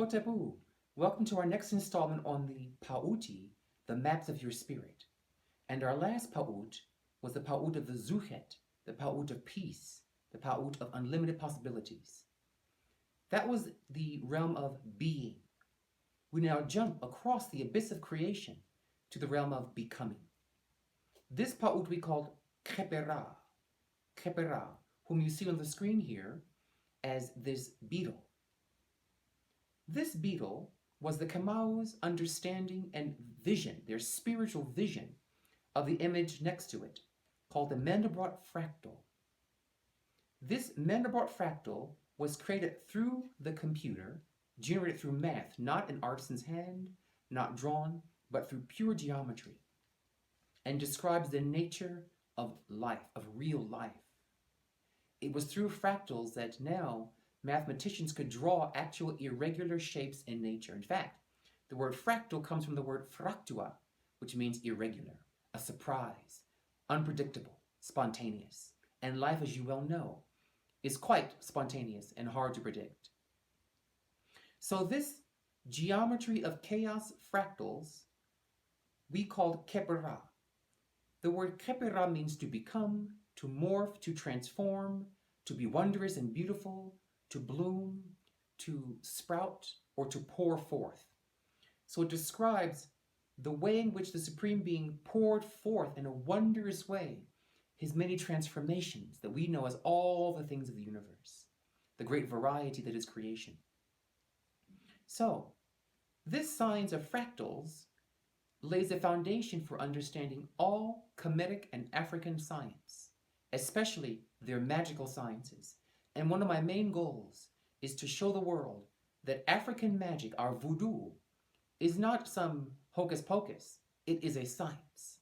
Hotabu, welcome to our next installment on the Pauti, the maps of your spirit. And our last Paut was the Paut of the Zuchet, the Paut of peace, the Paut of unlimited possibilities. That was the realm of being. We now jump across the abyss of creation to the realm of becoming. This Paut we called Khepera, whom you see on the screen here as this beetle. This beetle was the Kamau's understanding and vision, their spiritual vision of the image next to it, called the Mandelbrot fractal. This Mandelbrot fractal was created through the computer, generated through math, not an artisan's hand, not drawn, but through pure geometry, and describes the nature of life, of real life. It was through fractals that now mathematicians could draw actual irregular shapes in nature. In fact, the word fractal comes from the word fractua, which means irregular, a surprise, unpredictable, spontaneous. And life, as you well know, is quite spontaneous and hard to predict. So this geometry of chaos fractals we called Khepera. The word Khepera means to become, to morph, to transform, to be wondrous and beautiful, to bloom, to sprout, or to pour forth. So it describes the way in which the Supreme Being poured forth in a wondrous way his many transformations that we know as all the things of the universe, the great variety that is creation. So, this science of fractals lays a foundation for understanding all Kemetic and African science, especially their magical sciences. And one of my main goals is to show the world that African magic, our voodoo, is not some hocus pocus. It is a science.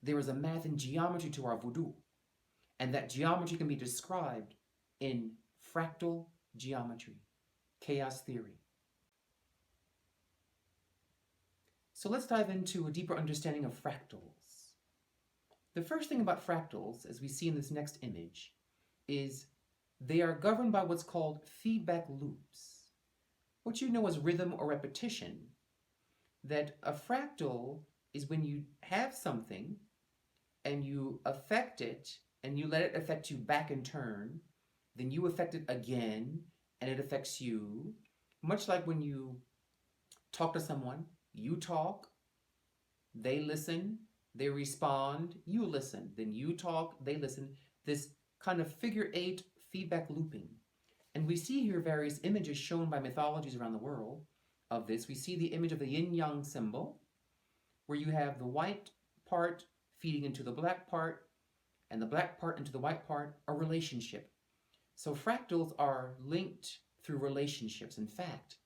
There is a math and geometry to our voodoo, and that geometry can be described in fractal geometry, chaos theory. So let's dive into a deeper understanding of fractals. The first thing about fractals, as we see in this next image, is they are governed by what's called feedback loops. What you know as rhythm or repetition, that a fractal is when you have something and you affect it and you let it affect you back in turn, then you affect it again and it affects you. Much like when you talk to someone, you talk, they listen, they respond, you listen, then you talk, they listen. This kind of figure eight feedback looping. And we see here various images shown by mythologies around the world of this. We see the image of the yin-yang symbol, where you have the white part feeding into the black part, and the black part into the white part, a relationship. So fractals are linked through relationships. In fact,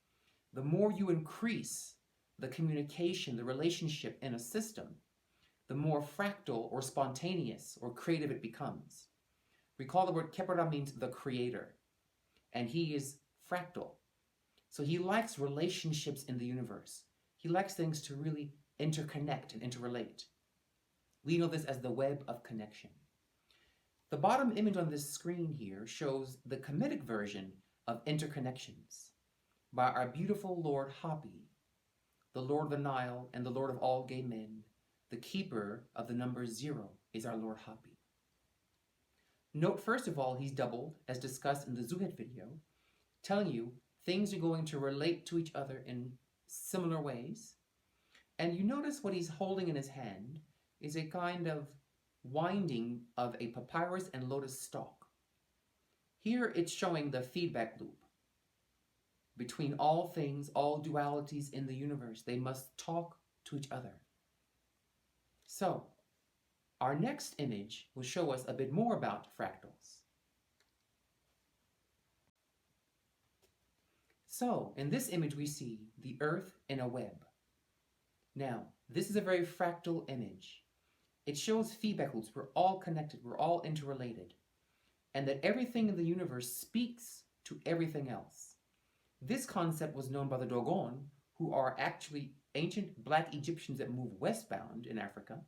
the more you increase the communication, the relationship in a system, the more fractal or spontaneous or creative it becomes. Recall the word Khepera means the creator, and he is fractal. So he likes relationships in the universe. He likes things to really interconnect and interrelate. We know this as the web of connection. The bottom image on this screen here shows the Kemetic version of interconnections by our beautiful Lord Hapi, the Lord of the Nile and the Lord of all gay men. The keeper of the number 0 is our Lord Hapi. Note first of all, he's doubled, as discussed in the Zuhet video, telling you things are going to relate to each other in similar ways. And you notice what he's holding in his hand is a kind of winding of a papyrus and lotus stalk. Here it's showing the feedback loop between all things, all dualities in the universe. They must talk to each other. So, our next image will show us a bit more about fractals. So, in this image we see the earth in a web. Now, this is a very fractal image. It shows feedback loops. We're all connected, we're all interrelated, and that everything in the universe speaks to everything else. This concept was known by the Dogon, who are actually ancient black Egyptians that move westbound in Africa.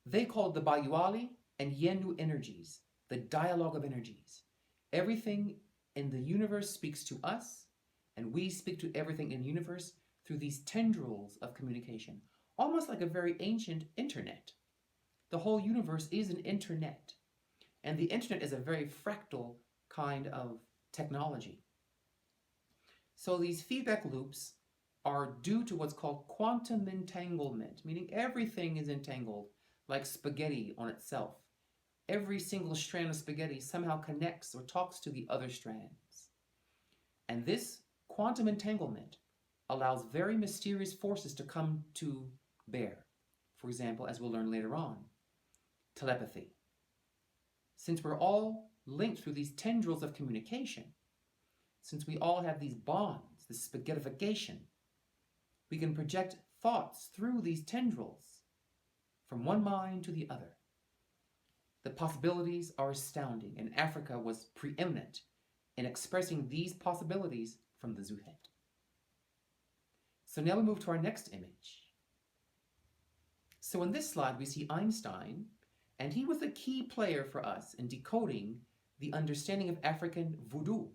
They called the Bayuali and Yenu energies, the dialogue of energies. Everything in the universe speaks to us, And we speak to everything in the universe through these tendrils of communication, almost like a very ancient internet. The whole universe is an internet. And the internet is a very fractal kind of technology. So these feedback loops are due to what's called quantum entanglement, meaning everything is entangled like spaghetti on itself. Every single strand of spaghetti somehow connects or talks to the other strands. And this quantum entanglement allows very mysterious forces to come to bear. For example, as we'll learn later on, telepathy. Since we're all linked through these tendrils of communication, since we all have these bonds, this spaghettification, we can project thoughts through these tendrils from one mind to the other. The possibilities are astounding, and Africa was preeminent in expressing these possibilities from the Zuhet. So now we move to our next image. So in this slide, we see Einstein, and he was a key player for us in decoding the understanding of African voodoo.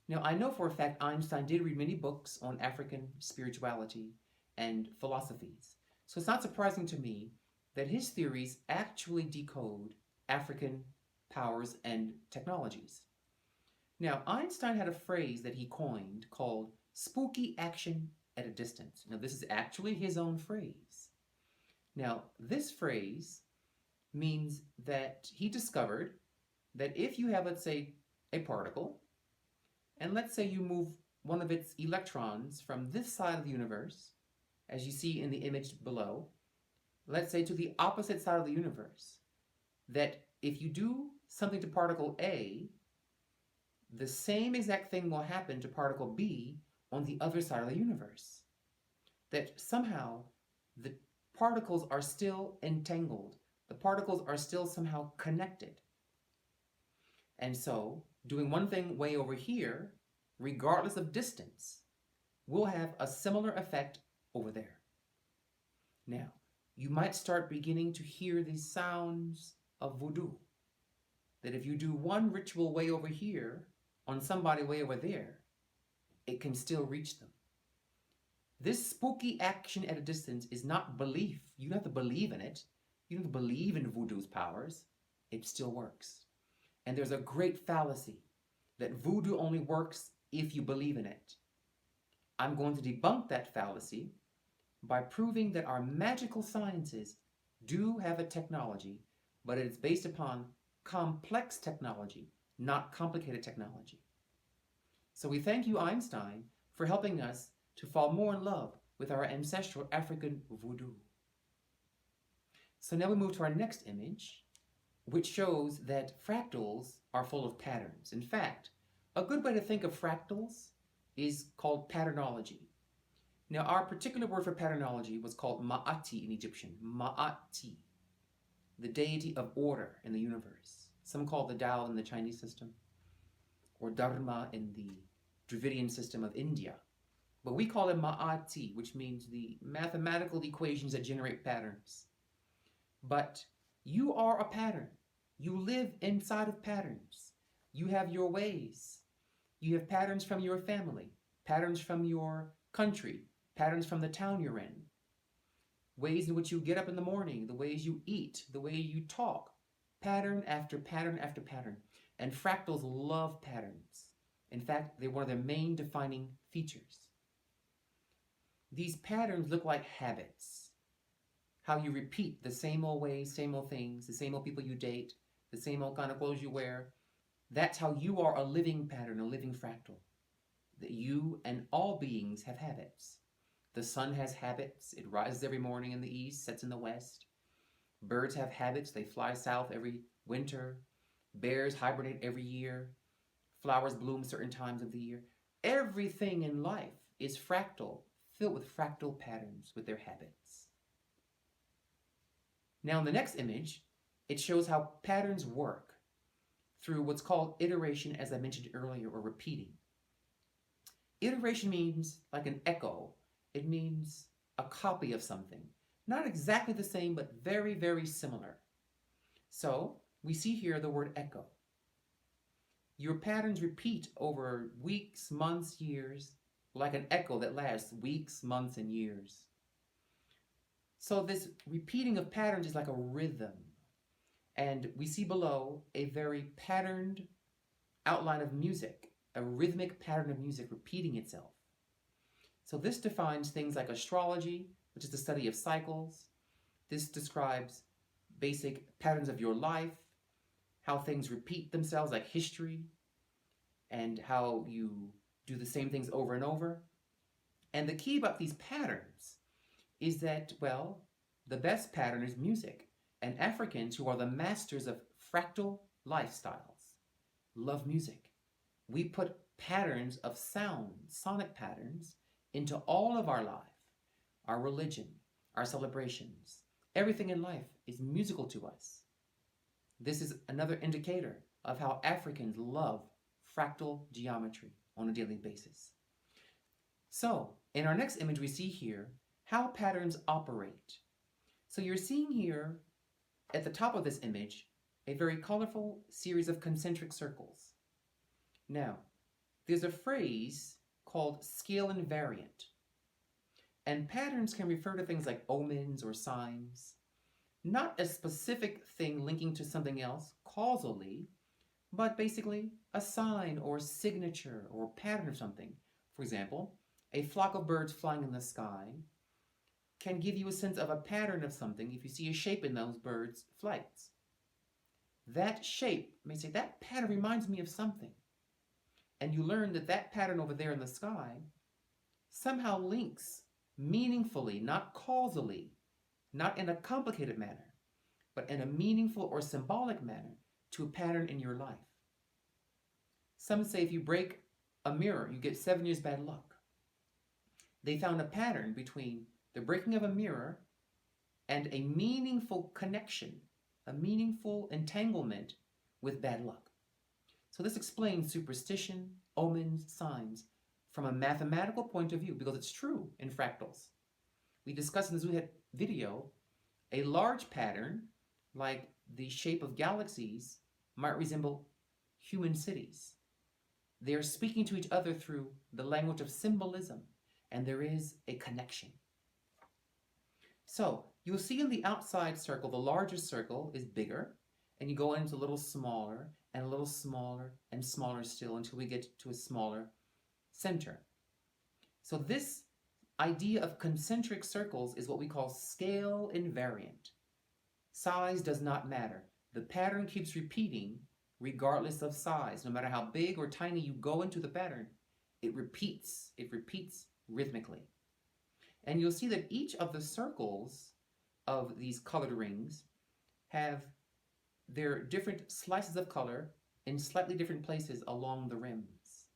Now, I know for a fact Einstein did read many books on African spirituality and philosophies. So it's not surprising to me that his theories actually decode African powers and technologies. Now, Einstein had a phrase that he coined called spooky action at a distance. Now, this is actually his own phrase. Now, this phrase means that he discovered that if you have, let's say, a particle, and let's say you move one of its electrons from this side of the universe, as you see in the image below, let's say to the opposite side of the universe, that if you do something to particle A, the same exact thing will happen to particle B on the other side of the universe. That somehow the particles are still entangled. The particles are still somehow connected. And so, doing one thing way over here, regardless of distance, will have a similar effect over there. Now, you might start beginning to hear these sounds of voodoo. That if you do one ritual way over here on somebody way over there, it can still reach them. This spooky action at a distance is not belief. You don't have to believe in it. You don't have to believe in voodoo's powers. It still works. And there's a great fallacy that voodoo only works if you believe in it. I'm going to debunk that fallacy by proving that our magical sciences do have a technology, but it is based upon complex technology, not complicated technology. So we thank you, Einstein, for helping us to fall more in love with our ancestral African voodoo. So now we move to our next image, which shows that fractals are full of patterns. In fact, a good way to think of fractals is called patternology. Now, our particular word for patternology was called Ma'ati in Egyptian. Ma'ati, the deity of order in the universe. Some call it the Tao in the Chinese system, or Dharma in the Dravidian system of India. But we call it Ma'ati, which means the mathematical equations that generate patterns. But you are a pattern. You live inside of patterns. You have your ways. You have patterns from your family, patterns from your country, patterns from the town you're in, ways in which you get up in the morning, the ways you eat, the way you talk, pattern after pattern after pattern. And fractals love patterns. In fact, they're one of their main defining features. These patterns look like habits. How you repeat the same old ways, same old things, the same old people you date, the same old kind of clothes you wear. That's how you are a living pattern, a living fractal. That you and all beings have habits. The sun has habits. It rises every morning in the east, sets in the west. Birds have habits. They fly south every winter. Bears hibernate every year. Flowers bloom certain times of the year. Everything in life is fractal, filled with fractal patterns with their habits. Now in the next image, it shows how patterns work through what's called iteration, as I mentioned earlier, or repeating. Iteration means like an echo. It means a copy of something. Not exactly the same, but very, very similar. So we see here the word echo. Your patterns repeat over weeks, months, years, like an echo that lasts weeks, months, and years. So this repeating of patterns is like a rhythm. And we see below a very patterned outline of music, a rhythmic pattern of music repeating itself. So this defines things like astrology, which is the study of cycles. This describes basic patterns of your life, how things repeat themselves, like history, and how you do the same things over and over. And the key about these patterns is that, well, the best pattern is music. And Africans, who are the masters of fractal lifestyles, love music. We put patterns of sound, sonic patterns, into all of our life, our religion, our celebrations. Everything in life is musical to us. This is another indicator of how Africans love fractal geometry on a daily basis. So, in our next image, we see here how patterns operate. So you're seeing here, at the top of this image, a very colorful series of concentric circles. Now, there's a phrase called scale invariant. And patterns can refer to things like omens or signs, not a specific thing linking to something else causally, but basically a sign or signature or pattern of something. For example, a flock of birds flying in the sky can give you a sense of a pattern of something if you see a shape in those birds' flights. That shape may say, that pattern reminds me of something. And you learn that that pattern over there in the sky somehow links meaningfully, not causally, not in a complicated manner, but in a meaningful or symbolic manner to a pattern in your life. Some say if you break a mirror, you get 7 years bad luck. They found a pattern between the breaking of a mirror and a meaningful connection, a meaningful entanglement with bad luck. So this explains superstition, omens, signs from a mathematical point of view, because it's true in fractals. We discussed in the Zuhet video, a large pattern, like the shape of galaxies, might resemble human cities. They are speaking to each other through the language of symbolism, and there is a connection. So you'll see in the outside circle, the largest circle is bigger, and you go into a little smaller, and a little smaller, and smaller still, until we get to a smaller center. So this idea of concentric circles is what we call scale invariant. Size does not matter. The pattern keeps repeating regardless of size. No matter how big or tiny you go into the pattern, it repeats rhythmically. And you'll see that each of the circles of these colored rings have their different slices of color in slightly different places along the rims.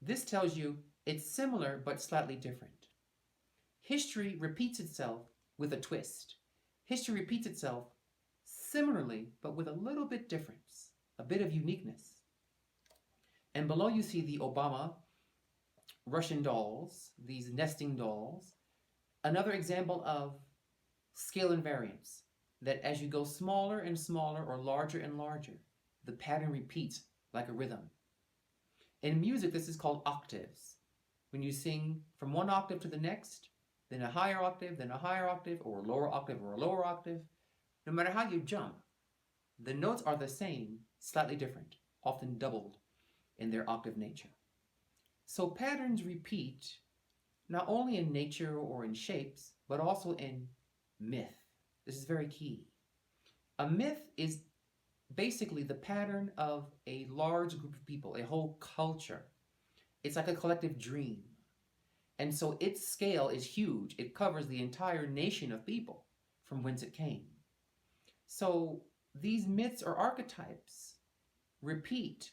This tells you it's similar but slightly different. History repeats itself with a twist. History repeats itself similarly but with a little bit difference, a bit of uniqueness. And below you see the Obama Russian dolls, these nesting dolls. Another example of scale invariance, that as you go smaller and smaller or larger and larger, the pattern repeats like a rhythm. In music, this is called octaves. When you sing from one octave to the next, then a higher octave, then a higher octave, or a lower octave, or a lower octave, no matter how you jump, the notes are the same, slightly different, often doubled in their octave nature. So patterns repeat not only in nature or in shapes, but also in myth. This is very key. A myth is basically the pattern of a large group of people, a whole culture. It's like a collective dream. And so its scale is huge. It covers the entire nation of people from whence it came. So these myths or archetypes repeat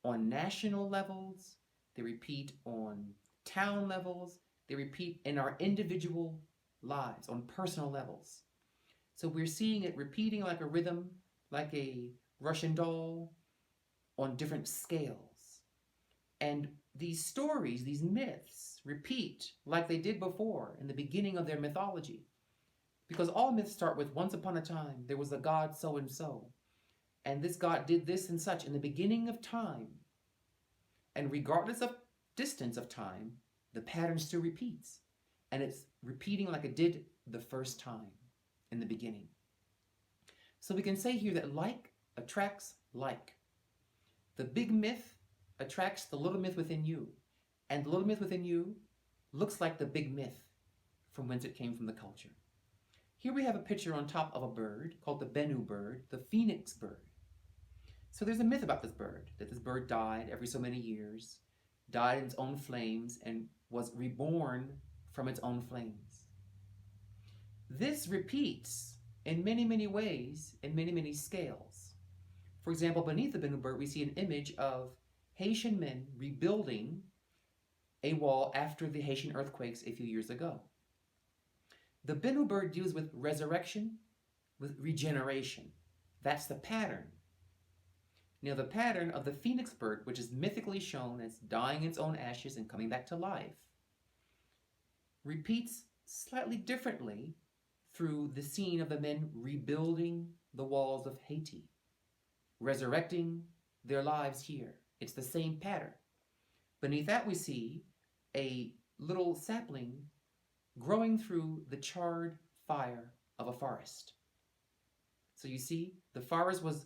on national levels, they repeat on town levels, they repeat in our individual lives, on personal levels. So we're seeing it repeating like a rhythm, like a Russian doll, on different scales. And these stories, these myths, repeat like they did before in the beginning of their mythology. Because all myths start with, once upon a time, there was a god so-and-so. and this God did this and such in the beginning of time. And regardless of distance of time, the pattern still repeats. And it's repeating like it did the first time in the beginning. So we can say here that like attracts like. The big myth attracts the little myth within you. And the little myth within you looks like the big myth from whence it came from the culture. Here we have a picture on top of a bird called the Bennu bird, the phoenix bird. So there's a myth about this bird, that this bird died every so many years, died in its own flames, and was reborn from its own flames. This repeats in many, many ways, in many, many scales. For example, beneath the Bennu bird, we see an image of Haitian men rebuilding a wall after the Haitian earthquakes a few years ago. The Bennu bird deals with resurrection, with regeneration. That's the pattern. Now, the pattern of the phoenix bird, which is mythically shown as dying in its own ashes and coming back to life, repeats slightly differently through the scene of the men rebuilding the walls of Haiti, resurrecting their lives here. It's the same pattern. Beneath that, we see a little sapling growing through the charred fire of a forest. So you see, the forest was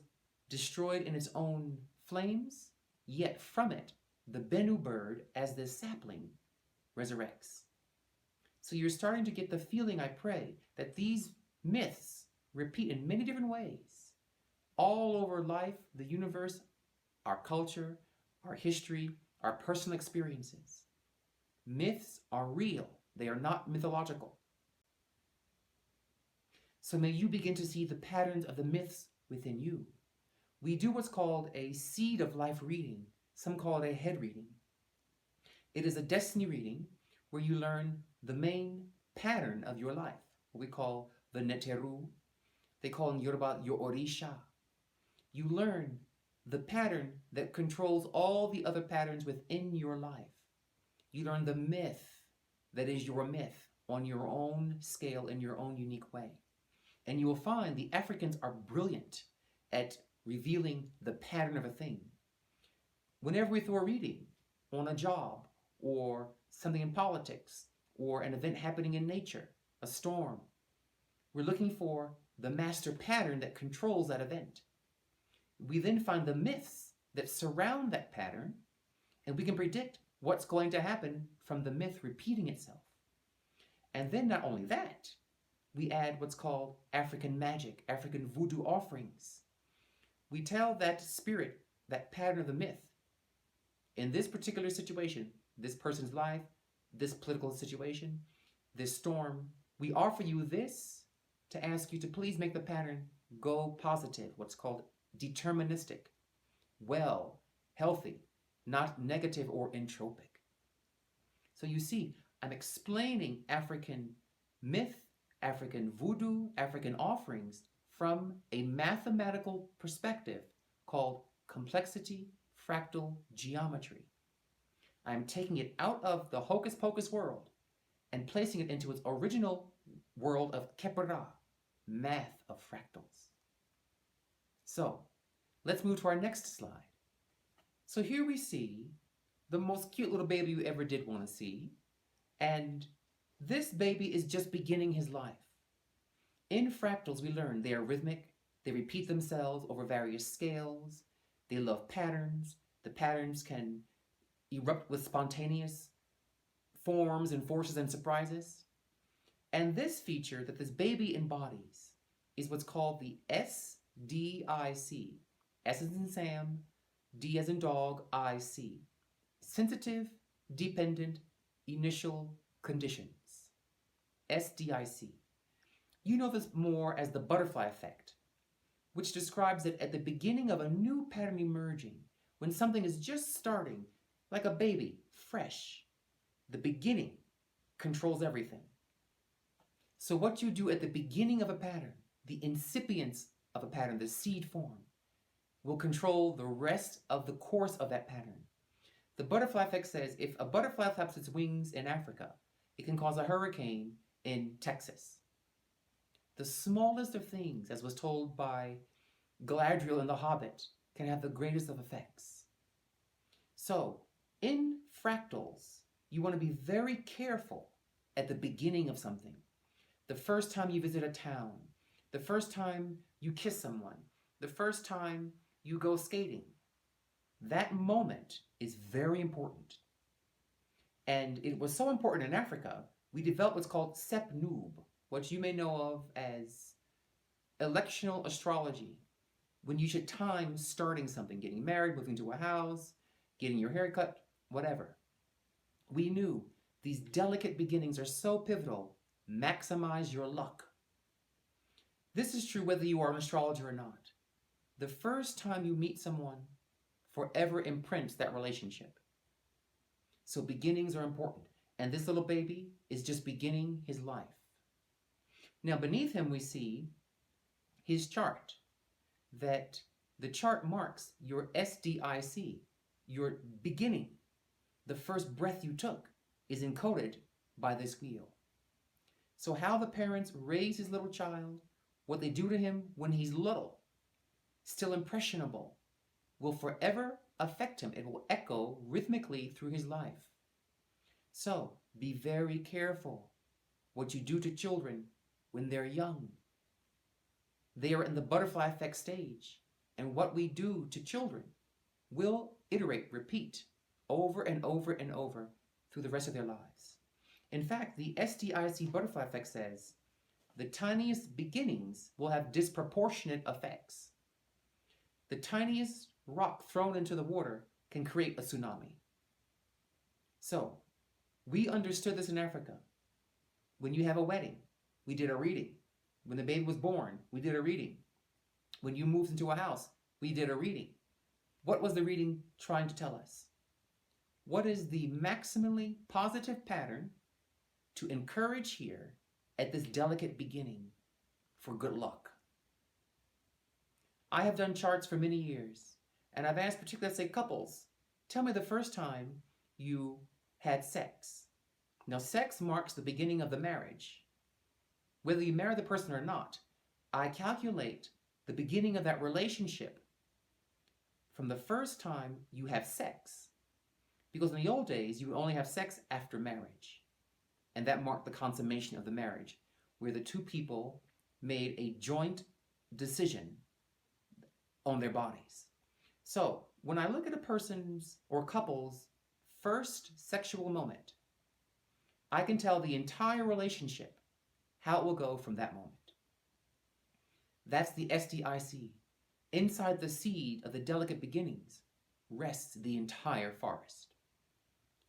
destroyed in its own flames, yet from it, the Bennu bird, as this sapling, resurrects. So you're starting to get the feeling, I pray, that these myths repeat in many different ways, all over life, the universe, our culture, our history, our personal experiences. Myths are real. They are not mythological. So may you begin to see the patterns of the myths within you. We do what's called a seed of life reading. Some call it a head reading. It is a destiny reading where you learn the main pattern of your life, what we call the neteru. They call in Yoruba your orisha. You learn the pattern that controls all the other patterns within your life. You learn the myth that is your myth on your own scale in your own unique way. And you will find the Africans are brilliant at revealing the pattern of a thing. Whenever we throw a reading on a job or something in politics or an event happening in nature, a storm, we're looking for the master pattern that controls that event. We then find the myths that surround that pattern, and we can predict what's going to happen from the myth repeating itself. And then not only that, we add what's called African magic, African voodoo offerings. We tell that spirit, that pattern of the myth, in this particular situation, this person's life, this political situation, this storm, we offer you this to ask you to please make the pattern go positive, what's called deterministic, well, healthy, not negative or entropic. So you see, I'm explaining African myth, African voodoo, African offerings from a mathematical perspective called complexity fractal geometry. I'm taking it out of the hocus pocus world and placing it into its original world of Kepra, math of fractals. So let's move to our next slide. So here we see the most cute little baby you ever did want to see. And this baby is just beginning his life. In fractals, we learn they are rhythmic, they repeat themselves over various scales, they love patterns, the patterns can erupt with spontaneous forms and forces and surprises. And this feature that this baby embodies is what's called the SDIC. S as in Sam, D as in dog, IC. Sensitive, dependent, initial conditions. SDIC. You know this more as the butterfly effect, which describes it at the beginning of a new pattern emerging, when something is just starting, like a baby, fresh. The beginning controls everything. So what you do at the beginning of a pattern, the incipience of a pattern, the seed form, will control the rest of the course of that pattern. The butterfly effect says if a butterfly flaps its wings in Africa, it can cause a hurricane in Texas. The smallest of things, as was told by Galadriel in The Hobbit can have the greatest of effects. So, in fractals, you want to be very careful at the beginning of something. The first time you visit a town, the first time you kiss someone, the first time you go skating. That moment is very important. And it was so important in Africa, we developed what's called Sepnoob, what you may know of as electional astrology, when you should time starting something, getting married, moving to a house, getting your hair cut, whatever. We knew these delicate beginnings are so pivotal. Maximize your luck. This is true whether you are an astrologer or not. The first time you meet someone forever imprints that relationship. So beginnings are important. And this little baby is just beginning his life. Now beneath him we see his chart. That the chart marks your SDIC, your beginning. The first breath you took is encoded by this wheel. So how the parents raise his little child, what they do to him when he's little, still impressionable, will forever affect him. It will echo rhythmically through his life. So be very careful what you do to children when they're young. They are in the butterfly effect stage, and what we do to children will iterate, repeat, over and over and over through the rest of their lives. In fact, the SDIC butterfly effect says the tiniest beginnings will have disproportionate effects. The tiniest rock thrown into the water can create a tsunami. So, we understood this in Africa. When you have a wedding, we did a reading. When the baby was born, we did a reading. When you moved into a house, we did a reading. What was the reading trying to tell us? What is the maximally positive pattern to encourage here at this delicate beginning for good luck? I have done charts for many years, and I've asked particularly, say, couples, tell me the first time you had sex. Now, sex marks the beginning of the marriage. Whether you marry the person or not, I calculate the beginning of that relationship from the first time you have sex. Because in the old days, you would only have sex after marriage. And that marked the consummation of the marriage, where the two people made a joint decision on their bodies. So, when I look at a person's or couple's first sexual moment, I can tell the entire relationship how it will go from that moment. That's the SDIC. Inside the seed of the delicate beginnings rests the entire forest.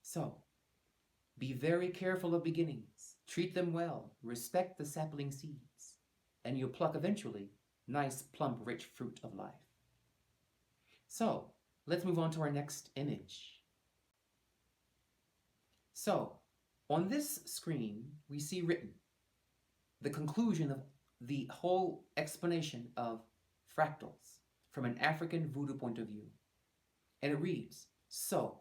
So, be very careful of beginnings. Treat them well. Respect the sapling seeds. And you'll pluck eventually nice, plump, rich fruit of life. So, let's move on to our next image. So, on this screen, we see written the conclusion of the whole explanation of fractals from an African voodoo point of view. And it reads, so,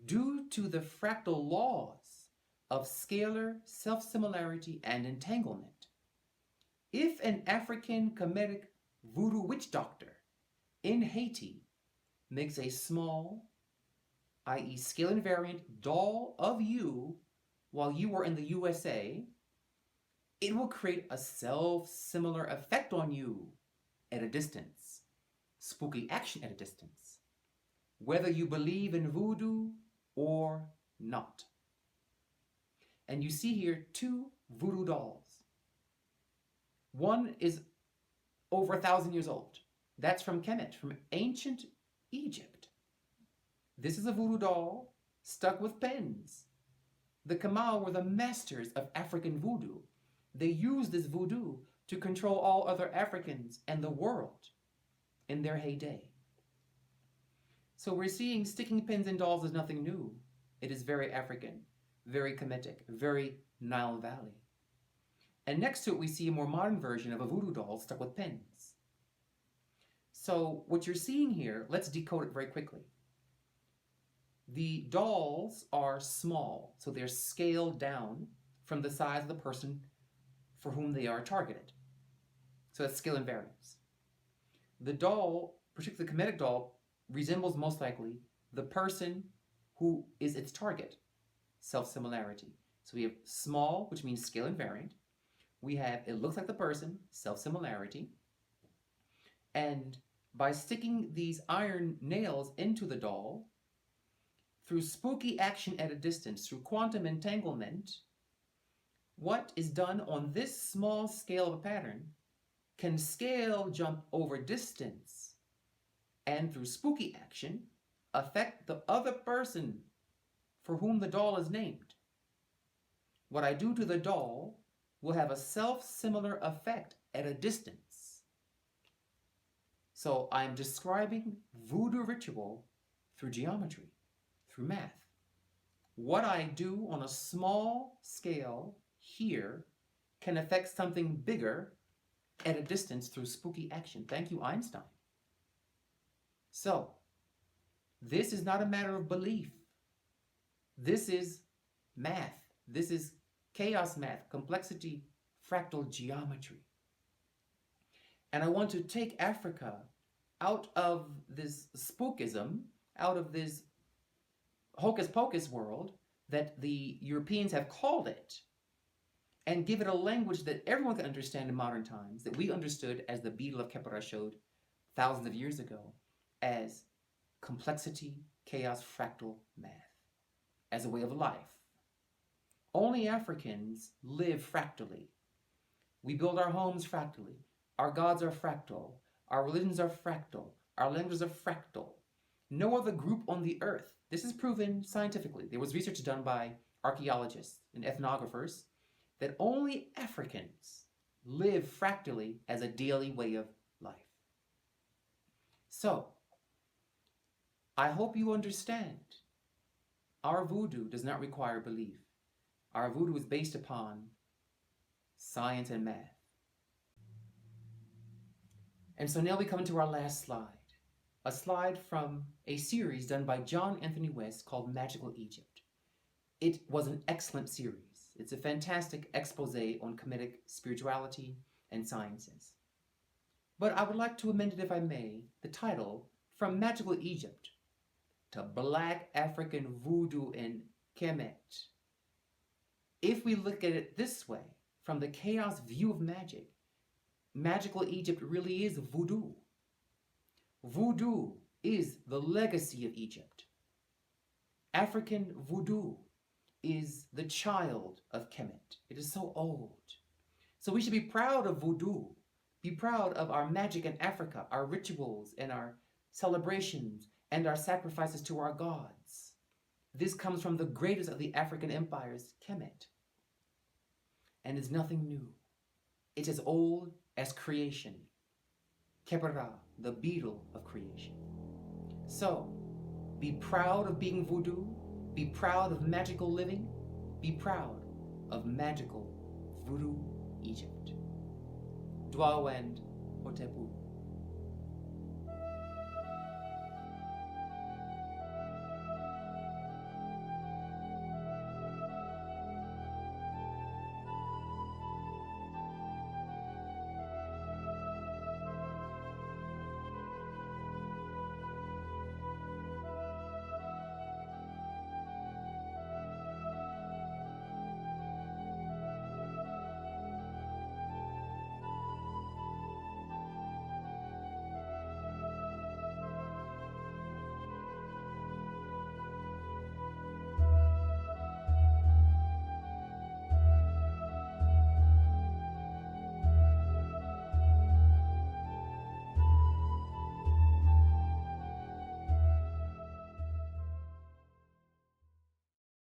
due to the fractal laws of scalar self-similarity and entanglement, if an African Kemetic voodoo witch doctor in Haiti makes a small, i.e. scale invariant doll of you while you are in the USA, it will create a self-similar effect on you at a distance. Spooky action at a distance. Whether you believe in voodoo or not. And you see here two voodoo dolls. One is over 1,000 years old. That's from Kemet, from ancient Egypt. This is a voodoo doll stuck with pens. The Kamal were the masters of African voodoo. They used this voodoo to control all other Africans and the world in their heyday. So we're seeing sticking pins in dolls is nothing new. It is very African, very Kemetic, very Nile Valley. And next to it we see a more modern version of a voodoo doll stuck with pins. So what you're seeing here, let's decode it very quickly. The dolls are small, so they're scaled down from the size of the person for whom they are targeted. So that's scale invariance. the doll, particularly the Kemetic doll, resembles most likely the person who is its target, self-similarity. So we have small, which means scale invariant. We have it looks like the person, self-similarity. And by sticking these iron nails into the doll, through spooky action at a distance, through quantum entanglement, what is done on this small scale of a pattern can scale jump over distance, and through spooky action, affect the other person for whom the doll is named. What I do to the doll will have a self-similar effect at a distance. So I'm describing voodoo ritual through geometry, through math. What I do on a small scale here can affect something bigger at a distance through spooky action. Thank you, Einstein. So, this is not a matter of belief. This is math. This is chaos math, complexity, fractal geometry. And I want to take Africa out of this spookism, out of this hocus pocus world that the Europeans have called it, and give it a language that everyone can understand in modern times, that we understood as the beetle of Kepler showed thousands of years ago, as complexity, chaos, fractal math, as a way of life. Only Africans live fractally. We build our homes fractally. Our gods are fractal. Our religions are fractal. Our languages are fractal. No other group on the earth. This is proven scientifically. There was research done by archaeologists and ethnographers that only Africans live fractally as a daily way of life. So, I hope you understand. Our voodoo does not require belief. Our voodoo is based upon science and math. And so now we come to our last slide. A slide from a series done by John Anthony West called Magical Egypt. It was an excellent series. It's a fantastic expose on Kemetic spirituality and sciences. But I would like to amend it, if I may, the title from Magical Egypt to Black African Voodoo in Kemet. If we look at it this way, from the chaos view of magic, Magical Egypt really is voodoo. Voodoo is the legacy of Egypt. African voodoo is the child of Kemet. It is so old. So we should be proud of voodoo. Be proud of our magic in Africa, our rituals and our celebrations and our sacrifices to our gods. This comes from the greatest of the African empires, Kemet. And is nothing new. It's as old as creation. Kepra, the beetle of creation. So, be proud of being voodoo. Be proud of magical living. Be proud of magical voodoo Egypt. Dwawend Hotepu.